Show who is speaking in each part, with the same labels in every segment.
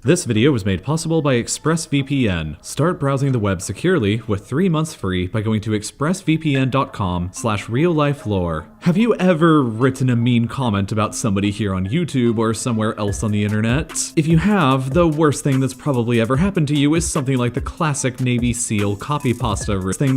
Speaker 1: This video was made possible by ExpressVPN. Start browsing the web securely with 3 months free by going to expressvpn.com/RealLifeLore. Have you ever written a mean comment about somebody here on YouTube or somewhere else on the internet? If you have, the worst thing that's probably ever happened to you is something like the classic Navy SEAL copy pasta written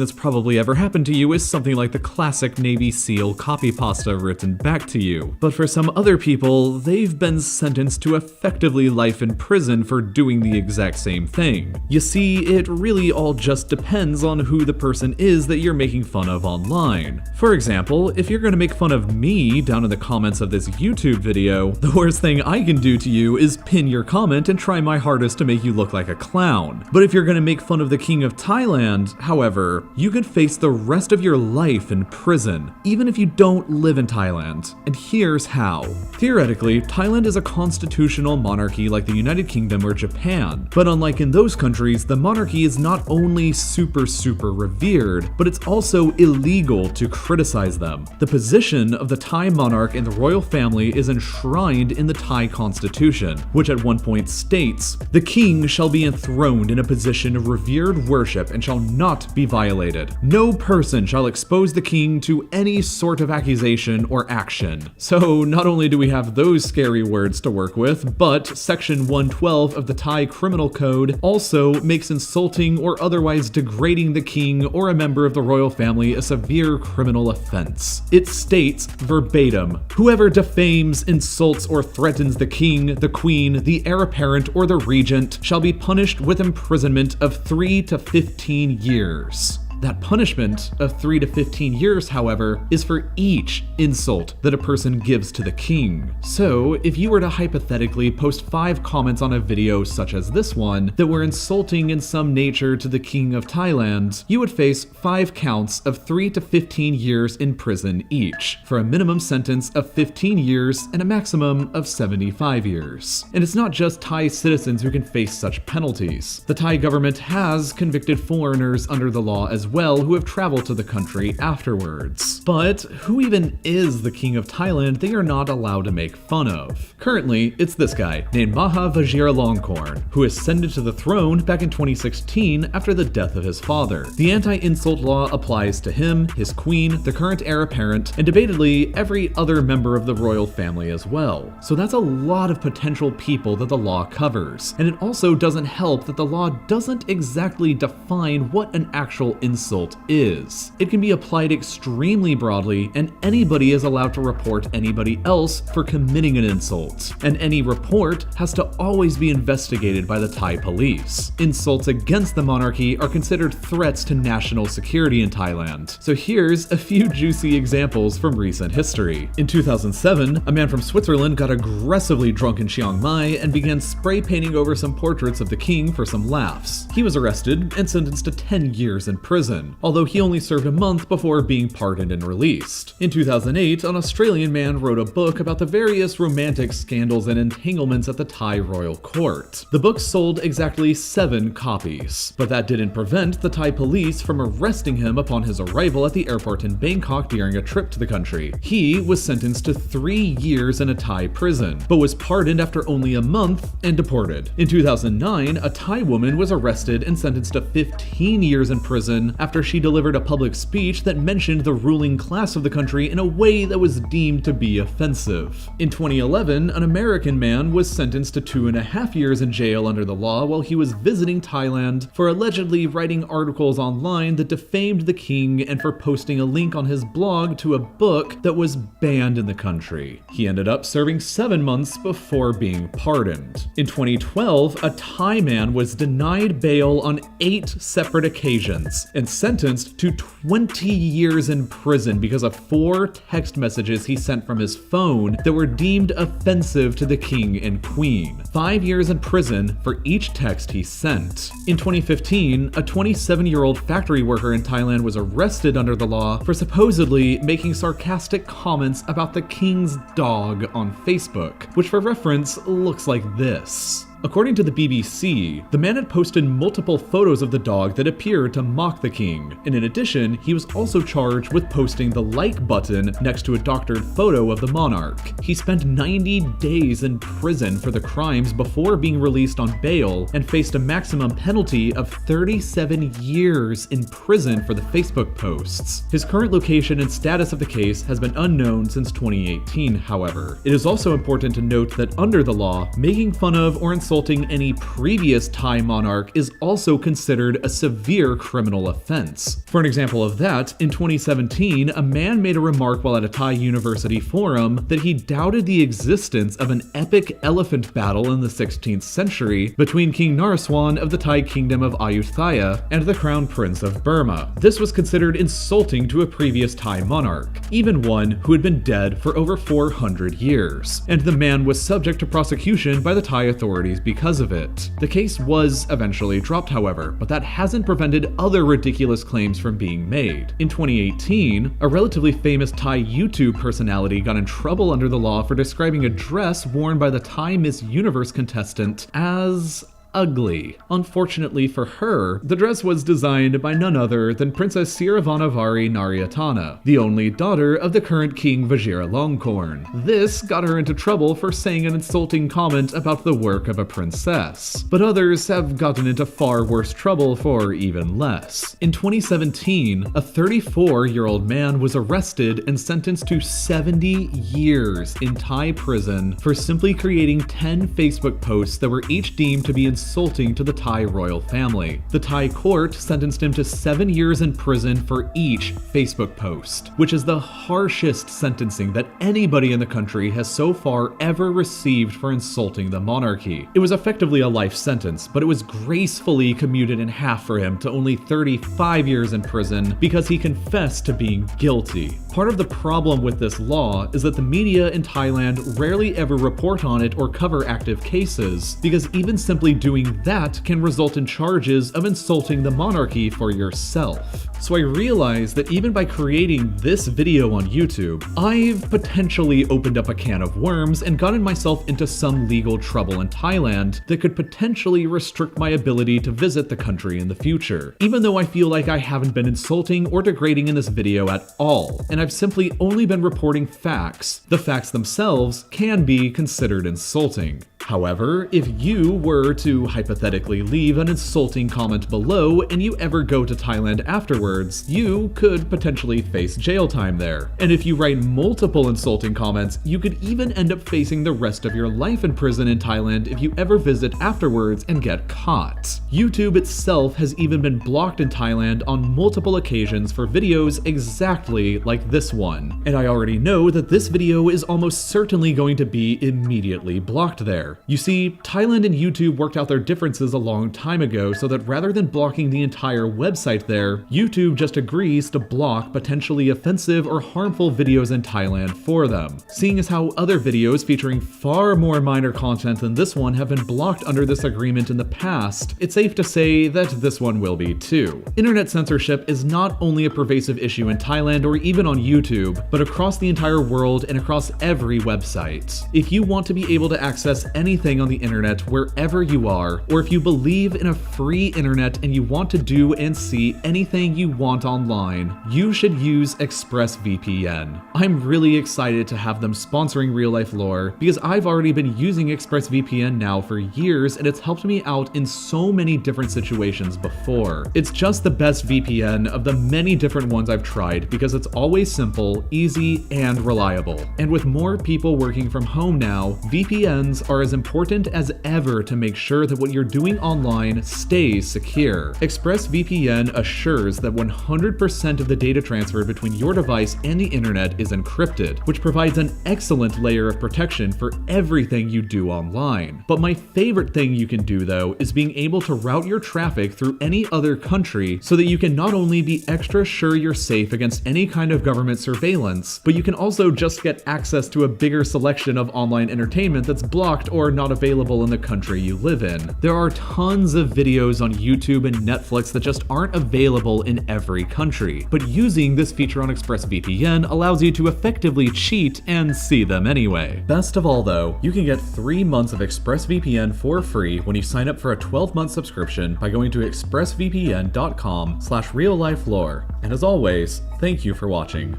Speaker 1: back to you. But for some other people, they've been sentenced to effectively life in prison for doing the exact same thing. You see, it really all just depends on who the person is that you're making fun of online. For example, if you're going to make fun of me down in the comments of this YouTube video, the worst thing I can do to you is pin your comment and try my hardest to make you look like a clown. But if you're going to make fun of the King of Thailand, however, you could face the rest of your life in prison, even if you don't live in Thailand. And here's how. Theoretically, Thailand is a constitutional monarchy like the United Kingdom or Japan, but unlike in those countries, the monarchy is not only super revered, but it's also illegal to criticize them. The position of the Thai monarch in the royal family is enshrined in the Thai constitution, which at one point states, "The king shall be enthroned in a position of revered worship and shall not be violated. No person shall expose the king to any sort of accusation or action." So not only do we have those scary words to work with, but Section 112 of the Thai Criminal Code also makes insulting or otherwise degrading the king or a member of the royal family a severe criminal offense. It states verbatim, "Whoever defames, insults, or threatens the king, the queen, the heir apparent, or the regent shall be punished with imprisonment of 3 to 15 years. That punishment of 3 to 15 years, however, is for each insult that a person gives to the king. So, if you were to hypothetically post 5 comments on a video such as this one that were insulting in some nature to the King of Thailand, you would face 5 counts of 3 to 15 years in prison each, for a minimum sentence of 15 years and a maximum of 75 years. And it's not just Thai citizens who can face such penalties. The Thai government has convicted foreigners under the law as well who have traveled to the country afterwards. But who even is the King of Thailand they are not allowed to make fun of? Currently, it's this guy, named Maha Vajiralongkorn, who ascended to the throne back in 2016 after the death of his father. The anti-insult law applies to him, his queen, the current heir apparent, and debatably every other member of the royal family as well. So that's a lot of potential people that the law covers. And it also doesn't help that the law doesn't exactly define what an actual insult is. It can be applied extremely broadly, and anybody is allowed to report anybody else for committing an insult. And any report has to always be investigated by the Thai police. Insults against the monarchy are considered threats to national security in Thailand. So here's a few juicy examples from recent history. In 2007, a man from Switzerland got aggressively drunk in Chiang Mai and began spray painting over some portraits of the king for some laughs. He was arrested and sentenced to 10 years in prison, although he only served a month before being pardoned and released. In 2008, an Australian man wrote a book about the various romantic scandals and entanglements at the Thai royal court. The book sold exactly 7 copies, but that didn't prevent the Thai police from arresting him upon his arrival at the airport in Bangkok during a trip to the country. He was sentenced to 3 years in a Thai prison, but was pardoned after only a month and deported. In 2009, a Thai woman was arrested and sentenced to 15 years in prison after she delivered a public speech that mentioned the ruling class of the country in a way that was deemed to be offensive. In 2011, an American man was sentenced to 2.5 years in jail under the law while he was visiting Thailand for allegedly writing articles online that defamed the king and for posting a link on his blog to a book that was banned in the country. He ended up serving 7 months before being pardoned. In 2012, a Thai man was denied bail on 8 separate occasions and sentenced to 20 years in prison because of 4 text messages he sent from his phone that were deemed offensive to the king and queen. 5 years in prison for each text he sent. In 2015, a 27-year-old factory worker in Thailand was arrested under the law for supposedly making sarcastic comments about the king's dog on Facebook, which for reference looks like this. According to the BBC, the man had posted multiple photos of the dog that appeared to mock the king, and in addition, he was also charged with posting the like button next to a doctored photo of the monarch. He spent 90 days in prison for the crimes before being released on bail and faced a maximum penalty of 37 years in prison for the Facebook posts. His current location and status of the case has been unknown since 2018, however. It is also important to note that under the law, making fun of or insulting any previous Thai monarch is also considered a severe criminal offense. For an example of that, in 2017, a man made a remark while at a Thai university forum that he doubted the existence of an epic elephant battle in the 16th century between King Naresuan of the Thai kingdom of Ayutthaya and the Crown Prince of Burma. This was considered insulting to a previous Thai monarch, even one who had been dead for over 400 years, and the man was subject to prosecution by the Thai authorities because of it. The case was eventually dropped, however, but that hasn't prevented other ridiculous claims from being made. In 2018, a relatively famous Thai YouTube personality got in trouble under the law for describing a dress worn by the Thai Miss Universe contestant as ugly. Unfortunately for her, the dress was designed by none other than Princess Sirivanavari Naryatana, the only daughter of the current King Vajiralongkorn. This got her into trouble for saying an insulting comment about the work of a princess, but others have gotten into far worse trouble for even less. In 2017, a 34-year-old man was arrested and sentenced to 70 years in Thai prison for simply creating 10 Facebook posts that were each deemed to be insulting to the Thai royal family. The Thai court sentenced him to 7 years in prison for each Facebook post, which is the harshest sentencing that anybody in the country has so far ever received for insulting the monarchy. It was effectively a life sentence, but it was gracefully commuted in half for him to only 35 years in prison because he confessed to being guilty. Part of the problem with this law is that the media in Thailand rarely ever report on it or cover active cases, because even simply doing that can result in charges of insulting the monarchy for yourself. So I realized that even by creating this video on YouTube, I've potentially opened up a can of worms and gotten myself into some legal trouble in Thailand that could potentially restrict my ability to visit the country in the future, even though I feel like I haven't been insulting or degrading in this video at all, and I've simply only been reporting facts. The facts themselves can be considered insulting. However, if you were to hypothetically leave an insulting comment below and you ever go to Thailand afterwards, you could potentially face jail time there. And if you write multiple insulting comments, you could even end up facing the rest of your life in prison in Thailand if you ever visit afterwards and get caught. YouTube itself has even been blocked in Thailand on multiple occasions for videos exactly like this one. And I already know that this video is almost certainly going to be immediately blocked there. You see, Thailand and YouTube worked out their differences a long time ago so that rather than blocking the entire website there, YouTube just agrees to block potentially offensive or harmful videos in Thailand for them. Seeing as how other videos featuring far more minor content than this one have been blocked under this agreement in the past, it's safe to say that this one will be too. Internet censorship is not only a pervasive issue in Thailand or even on YouTube, but across the entire world and across every website. If you want to be able to access anything on the internet wherever you are, or if you believe in a free internet and you want to do and see anything you want online, you should use ExpressVPN. I'm really excited to have them sponsoring RealLifeLore because I've already been using ExpressVPN now for years and it's helped me out in so many different situations before. It's just the best VPN of the many different ones I've tried because it's always simple, easy, and reliable. And with more people working from home now, VPNs are as important as ever to make sure that what you're doing online stays secure. ExpressVPN assures that 100% of the data transfer between your device and the internet is encrypted, which provides an excellent layer of protection for everything you do online. But my favorite thing you can do though is being able to route your traffic through any other country so that you can not only be extra sure you're safe against any kind of government surveillance, but you can also just get access to a bigger selection of online entertainment that's blocked or not available in the country you live in. There are tons of videos on YouTube and Netflix that just aren't available in every country, but using this feature on ExpressVPN allows you to effectively cheat and see them anyway. Best of all though, you can get 3 months of ExpressVPN for free when you sign up for a 12-month subscription by going to expressvpn.com/reallifelore. And as always, thank you for watching.